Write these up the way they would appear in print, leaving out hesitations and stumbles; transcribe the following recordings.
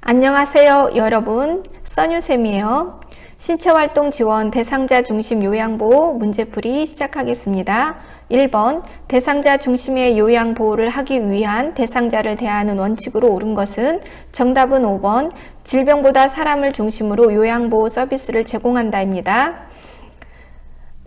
안녕하세요 여러분, 써뉴쌤이에요. 신체활동 지원 대상자 중심 요양보호 문제풀이 시작하겠습니다. 1번 대상자 중심의 요양보호를 하기 위한 대상자를 대하는 원칙으로 옳은 것은 정답은 5번 질병보다 사람을 중심으로 요양보호 서비스를 제공한다입니다.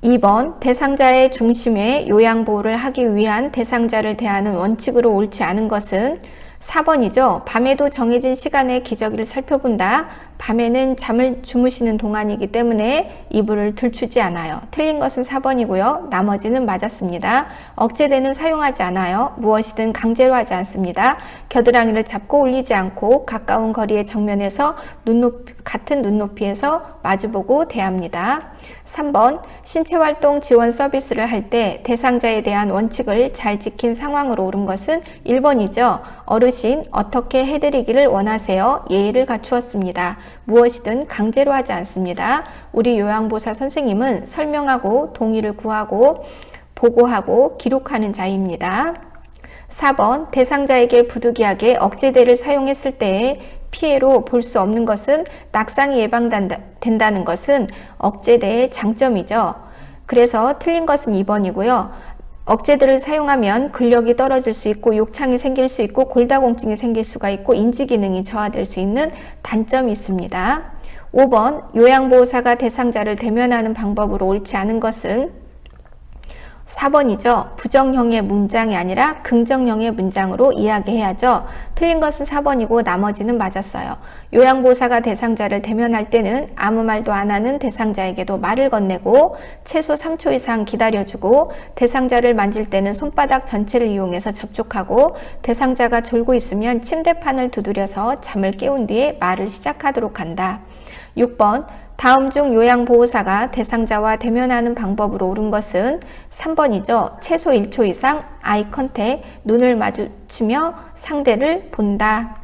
2번 대상자의 중심에 요양보호를 하기 위한 대상자를 대하는 원칙으로 옳지 않은 것은 4번이죠. 밤에도 정해진 시간에 기저귀를 살펴본다. 밤에는 잠을 주무시는 동안이기 때문에 이불을 들추지 않아요. 틀린 것은 4번이고요. 나머지는 맞았습니다. 억제대는 사용하지 않아요. 무엇이든 강제로 하지 않습니다. 겨드랑이를 잡고 올리지 않고 가까운 거리의 정면에서 같은 눈높이에서 마주보고 대합니다. 3번 신체활동 지원 서비스를 할 때 대상자에 대한 원칙을 잘 지킨 상황으로 옳은 것은 1번이죠. 어르신 어떻게 해드리기를 원하세요? 예의를 갖추었습니다. 무엇이든 강제로 하지 않습니다. 우리 요양보호사 선생님은 설명하고 동의를 구하고 보고하고 기록하는 자입니다. 4번 대상자에게 부득이하게 억제대를 사용했을 때의 피해로 볼 수 없는 것은 낙상이 예방된다는 것은 억제대의 장점이죠. 그래서 틀린 것은 2번이고요. 억제대를 사용하면 근력이 떨어질 수 있고 욕창이 생길 수 있고 골다공증이 생길 수가 있고 인지기능이 저하될 수 있는 단점이 있습니다. 5번 요양보호사가 대상자를 대면하는 방법으로 옳지 않은 것은 4번이죠. 부정형의 문장이 아니라 긍정형의 문장으로 이야기해야죠. 틀린 것은 4번이고 나머지는 맞았어요. 요양보호사가 대상자를 대면할 때는 아무 말도 안 하는 대상자에게도 말을 건네고 최소 3초 이상 기다려주고 대상자를 만질 때는 손바닥 전체를 이용해서 접촉하고 대상자가 졸고 있으면 침대판을 두드려서 잠을 깨운 뒤에 말을 시작하도록 한다. 6번 다음 중 요양보호사가 대상자와 대면하는 방법으로 옳은 것은 3번이죠. 최소 1초 이상 아이 컨택, 눈을 마주치며 상대를 본다.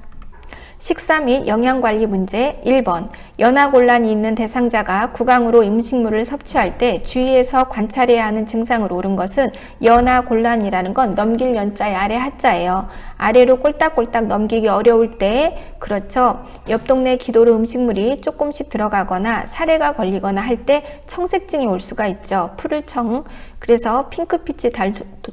식사 및 영양관리 문제 1번 연하곤란이 있는 대상자가 구강으로 음식물을 섭취할 때 주의해서 관찰해야 하는 증상으로 옳은 것은 연하곤란이라는 건 넘길 연자의 아래 하자예요. 아래로 꼴딱꼴딱 넘기기 어려울 때 그렇죠. 옆 동네 기도로 음식물이 조금씩 들어가거나 사례가 걸리거나 할 때 청색증이 올 수가 있죠. 푸를 청. 그래서 핑크빛이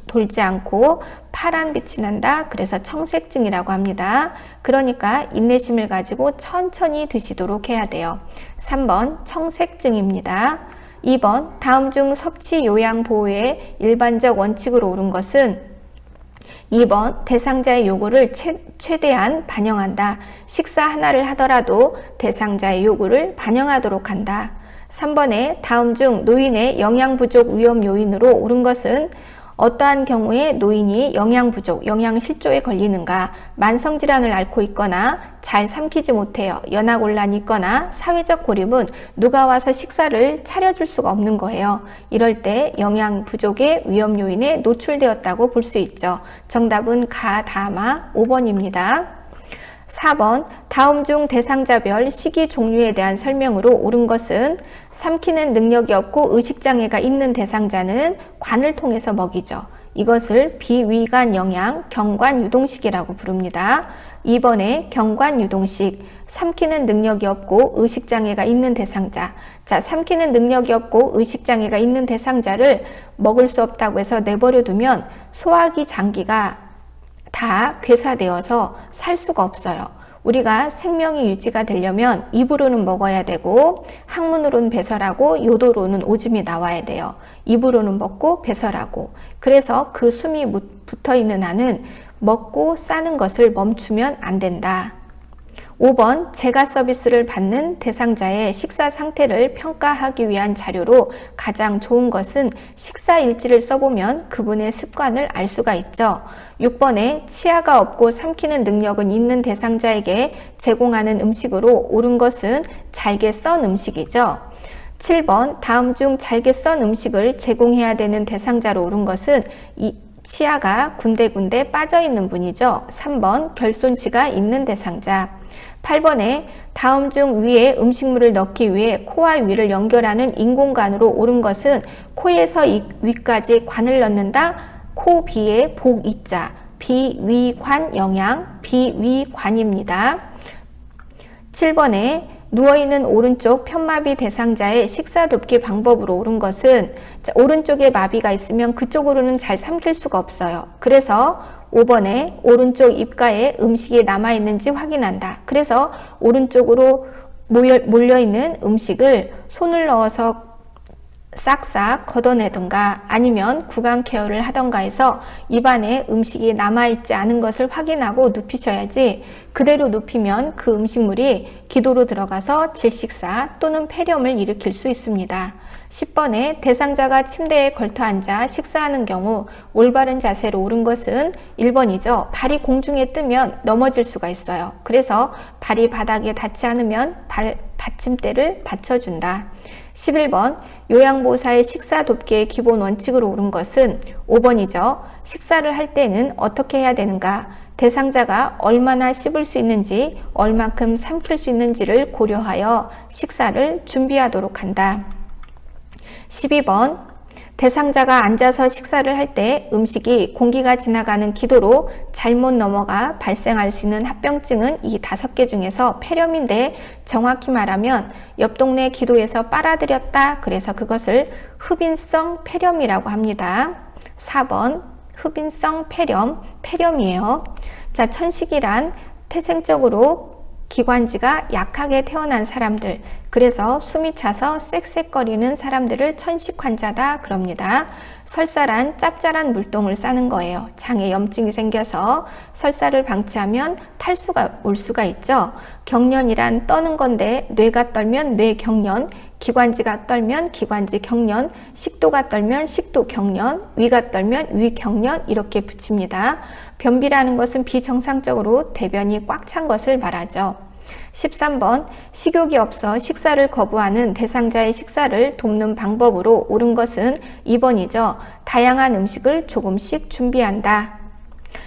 돌지 않고 파란 빛이 난다. 그래서 청색증이라고 합니다. 그러니까 인내심을 가지고 천천히 드시도록 해야 돼요. 3번 청색증입니다. 2번 다음 중 섭취 요양 보호의 일반적 원칙으로 옳은 것은 2번 대상자의 요구를 최대한 반영한다. 식사 하나를 하더라도 대상자의 요구를 반영하도록 한다. 3번에 다음 중 노인의 영양 부족 위험 요인으로 옳은 것은 어떠한 경우에 노인이 영양 부족, 영양 실조에 걸리는가, 만성질환을 앓고 있거나 잘 삼키지 못해요, 연하곤란이 있거나 사회적 고립은 누가 와서 식사를 차려줄 수가 없는 거예요. 이럴 때 영양 부족의 위험 요인에 노출되었다고 볼 수 있죠. 정답은 가다마 5번입니다. 4번 다음 중 대상자별 식이 종류에 대한 설명으로 옳은 것은 삼키는 능력이 없고 의식장애가 있는 대상자는 관을 통해서 먹이죠. 이것을 비위관 영양 경관 유동식이라고 부릅니다. 2번에 경관 유동식, 삼키는 능력이 없고 의식장애가 있는 대상자. 자, 삼키는 능력이 없고 의식장애가 있는 대상자를 먹을 수 없다고 해서 내버려 두면 소화기 장기가 다 괴사되어서 살 수가 없어요. 우리가 생명이 유지가 되려면 입으로는 먹어야 되고 항문으로는 배설하고 요도로는 오줌이 나와야 돼요. 입으로는 먹고 배설하고. 그래서 그 숨이 붙어있는 한은 먹고 싸는 것을 멈추면 안 된다. 5번 제가 서비스를 받는 대상자의 식사 상태를 평가하기 위한 자료로 가장 좋은 것은 식사 일지를 써보면 그분의 습관을 알 수가 있죠. 6번에 치아가 없고 삼키는 능력은 있는 대상자에게 제공하는 음식으로 옳은 것은 잘게 썬 음식이죠. 7번 다음 중 잘게 썬 음식을 제공해야 되는 대상자로 옳은 것은 치아가 군데군데 빠져있는 분이죠. 3번 결손치가 있는 대상자. 8번에 다음 중 위에 음식물을 넣기 위해 코와 위를 연결하는 인공관으로 옳은 것은 코에서 위까지 관을 넣는다. 코 비에 복 이자 비위관 영양 비위관입니다. 7번에 누워있는 오른쪽 편마비 대상자의 식사 돕기 방법으로 옳은 것은, 오른쪽에 마비가 있으면 그쪽으로는 잘 삼킬 수가 없어요. 그래서 5번에 오른쪽 입가에 음식이 남아있는지 확인한다. 그래서 오른쪽으로 몰려있는 음식을 손을 넣어서 싹싹 걷어내든가 아니면 구강 케어를 하던가 해서 입안에 음식이 남아있지 않은 것을 확인하고 눕히셔야지, 그대로 눕히면 그 음식물이 기도로 들어가서 질식사 또는 폐렴을 일으킬 수 있습니다. 10번에 대상자가 침대에 걸터 앉아 식사하는 경우 올바른 자세로 옳은 것은 1번이죠. 발이 공중에 뜨면 넘어질 수가 있어요. 그래서 발이 바닥에 닿지 않으면 받침대를 받쳐준다. 11번 요양보호사의 식사 돕기의 기본 원칙으로 옳은 것은 5번이죠. 식사를 할 때는 어떻게 해야 되는가? 대상자가 얼마나 씹을 수 있는지, 얼만큼 삼킬 수 있는지를 고려하여 식사를 준비하도록 한다. 12번 대상자가 앉아서 식사를 할 때 음식이 공기가 지나가는 기도로 잘못 넘어가 발생할 수 있는 합병증은 이 5개 중에서 폐렴인데, 정확히 말하면 옆 동네 기도에서 빨아들였다, 그래서 그것을 흡인성 폐렴이라고 합니다. 4번 흡인성 폐렴, 폐렴이에요. 자, 천식이란 태생적으로 기관지가 약하게 태어난 사람들, 그래서 숨이 차서 쌕쌕거리는 사람들을 천식 환자다 그럽니다. 설사란 짭짤한 물똥을 싸는 거예요. 장에 염증이 생겨서 설사를 방치하면 탈수가 올 수가 있죠. 경련이란 떠는 건데, 뇌가 떨면 뇌경련, 기관지가 떨면 기관지 경련, 식도가 떨면 식도 경련, 위가 떨면 위 경련, 이렇게 붙입니다. 변비라는 것은 비정상적으로 대변이 꽉 찬 것을 말하죠. 13번 식욕이 없어 식사를 거부하는 대상자의 식사를 돕는 방법으로 옳은 것은 2번이죠. 다양한 음식을 조금씩 준비한다.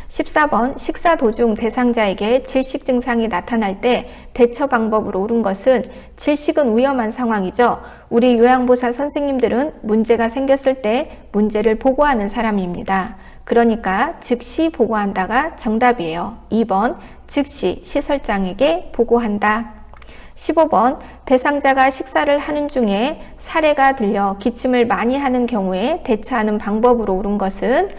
14번 식사 도중 대상자에게 질식 증상이 나타날 때 대처 방법으로 옳은 것은, 질식은 위험한 상황이죠. 우리 요양보호사 선생님들은 문제가 생겼을 때 문제를 보고하는 사람입니다. 그러니까 즉시 보고한다가 정답이에요. 2번 즉시 시설장에게 보고한다. 15번 대상자가 식사를 하는 중에 사례가 들려 기침을 많이 하는 경우에 대처하는 방법으로 옳은 것은,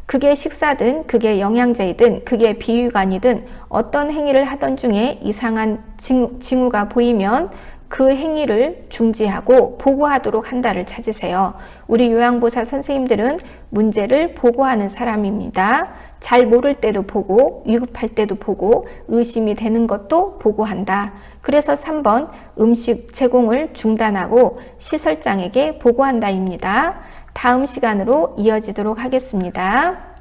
그게 식사든 그게 영양제이든 그게 비위관이든 어떤 행위를 하던 중에 이상한 징후가 보이면 그 행위를 중지하고 보고하도록 한다를 찾으세요. 우리 요양보호사 선생님들은 문제를 보고하는 사람입니다. 잘 모를 때도 보고, 위급할 때도 보고, 의심이 되는 것도 보고한다. 그래서 3번 음식 제공을 중단하고 시설장에게 보고한다입니다. 다음 시간으로 이어지도록 하겠습니다.